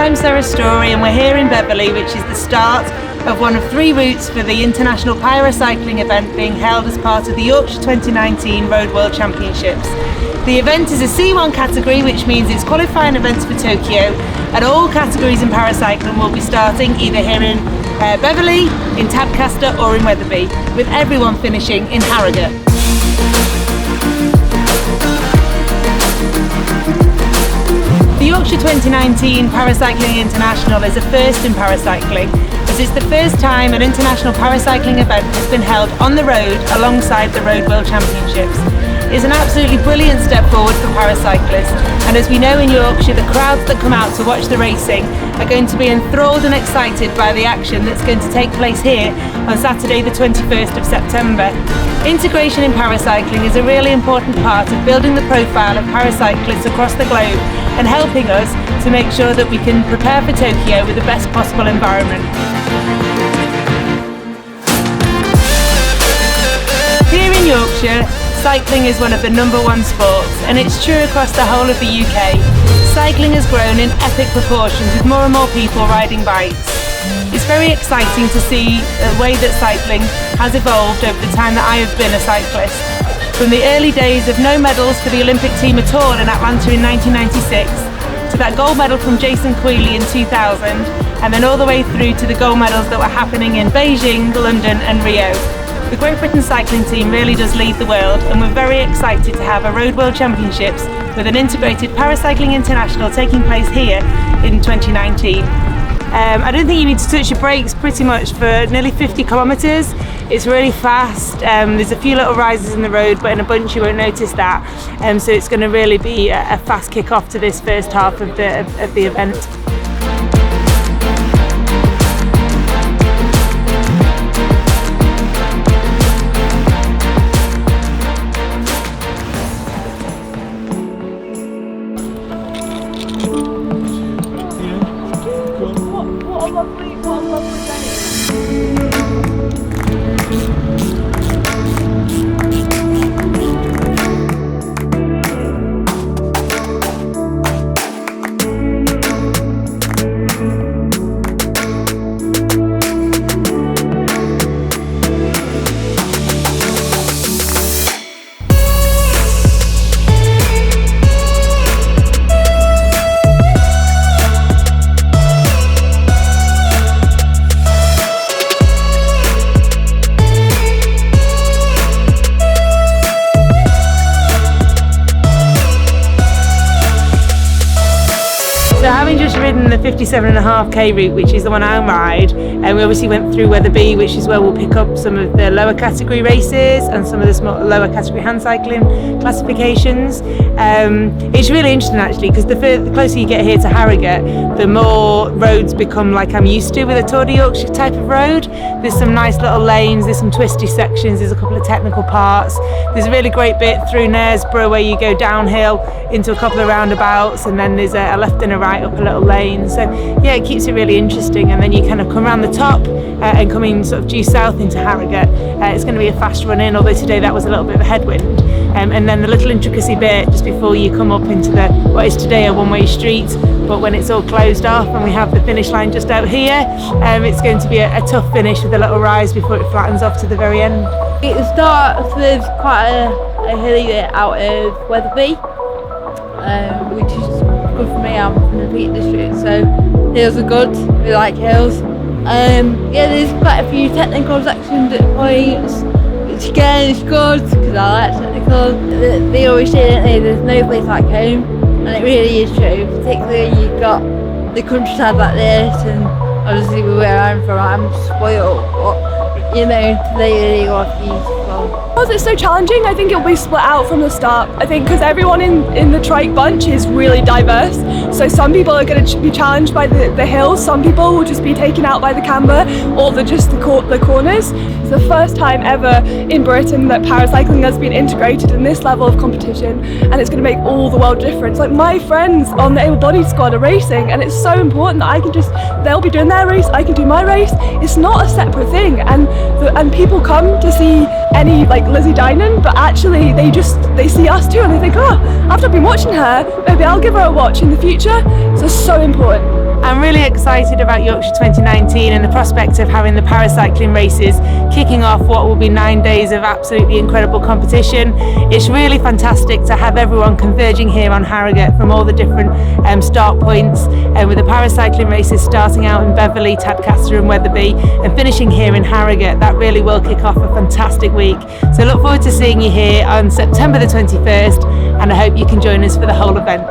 I'm Sarah Storey and we're here in Beverley, which is the start of one of 3 routes for the International Paracycling event being held as part of the Yorkshire 2019 Road World Championships. The event is a C1 category, which means it's qualifying events for Tokyo, and all categories in paracycling will be starting either here in Beverley, in Tadcaster or in Wetherby, with everyone finishing in Harrogate. The Yorkshire 2019 Paracycling International is a first in paracycling, as it's the first time an international paracycling event has been held on the road alongside the Road World Championships. It's an absolutely brilliant step forward for paracyclists, and as we know in Yorkshire, the crowds that come out to watch the racing are going to be enthralled and excited by the action that's going to take place here on Saturday the 21st of September. Integration in paracycling is a really important part of building the profile of paracyclists across the globe and helping us to make sure that we can prepare for Tokyo with the best possible environment. Here in Yorkshire, cycling is one of the #1 sports, and it's true across the whole of the UK. Cycling has grown in epic proportions with more and more people riding bikes. It's very exciting to see the way that cycling has evolved over the time that I have been a cyclist. From the early days of no medals for the Olympic team at all in Atlanta in 1996, to that gold medal from Jason Queally in 2000, and then all the way through to the gold medals that were happening in Beijing, London and Rio. The Great Britain cycling team really does lead the world, and we're very excited to have a Road World Championships with an integrated Paracycling International taking place here in 2019. I don't think you need to touch your brakes pretty much for nearly 50 kilometres. It's really fast. There's a few little rises in the road, but in a bunch you won't notice that. So it's going to really be a fast kick-off to this first half of the event. What a lovely day. So having just ridden the 57.5k route, which is the one I ride, and we obviously went through Wetherby, which is where we'll pick up some of the lower category races and some of the lower category hand cycling classifications. It's really interesting actually, because the closer you get here to Harrogate, the more roads become like I'm used to with a Tour de Yorkshire type of road. There's some nice little lanes, there's some twisty sections, there's a couple of technical parts. There's a really great bit through Knaresborough where you go downhill into a couple of roundabouts, and then there's a left and a right up a little lane. So yeah, it keeps it really interesting, and then you kind of come around the top and coming sort of due south into Harrogate. It's going to be a fast run in, although today that was a little bit of a headwind. And then the little intricacy bit just before you come up into what is today a one-way street, but when it's all closed off and we have the finish line just out here, it's going to be a tough finish with a little rise before it flattens off to the very end. It starts with quite a hilly bit out of Wetherby, which is good for me. I'm from the Peak District, so hills are good. We like hills. Yeah, there's quite a few technical sections at points, which again is good because I like technical. They always say, don't they, there's no place like home, and it really is true. Particularly you've got the countryside like this, and obviously where I'm from, I'm spoiled, but you know, they really are beautiful. Because it's so challenging, I think it'll be split out from the start. I think because everyone in the trike bunch is really diverse, so some people are going to be challenged by the hills, some people will just be taken out by the camber or the corners. It's the first time ever in Britain that paracycling has been integrated in this level of competition, and it's going to make all the world difference. Like my friends on the able-bodied squad are racing, and it's so important that they'll be doing their race, I can do my race. It's not a separate thing, and people come to see any like Lizzie Dinan, but actually they see us too, and they think, oh, after I've been watching her, maybe I'll give her a watch in the future. So it's so important. I'm really excited about Yorkshire 2019 and the prospect of having the paracycling races kicking off what will be 9 days of absolutely incredible competition. It's really fantastic to have everyone converging here on Harrogate from all the different start points, with the paracycling races starting out in Beverley, Tadcaster and Wetherby and finishing here in Harrogate. That really will kick off a fantastic week. So look forward to seeing you here on September the 21st, and I hope you can join us for the whole event.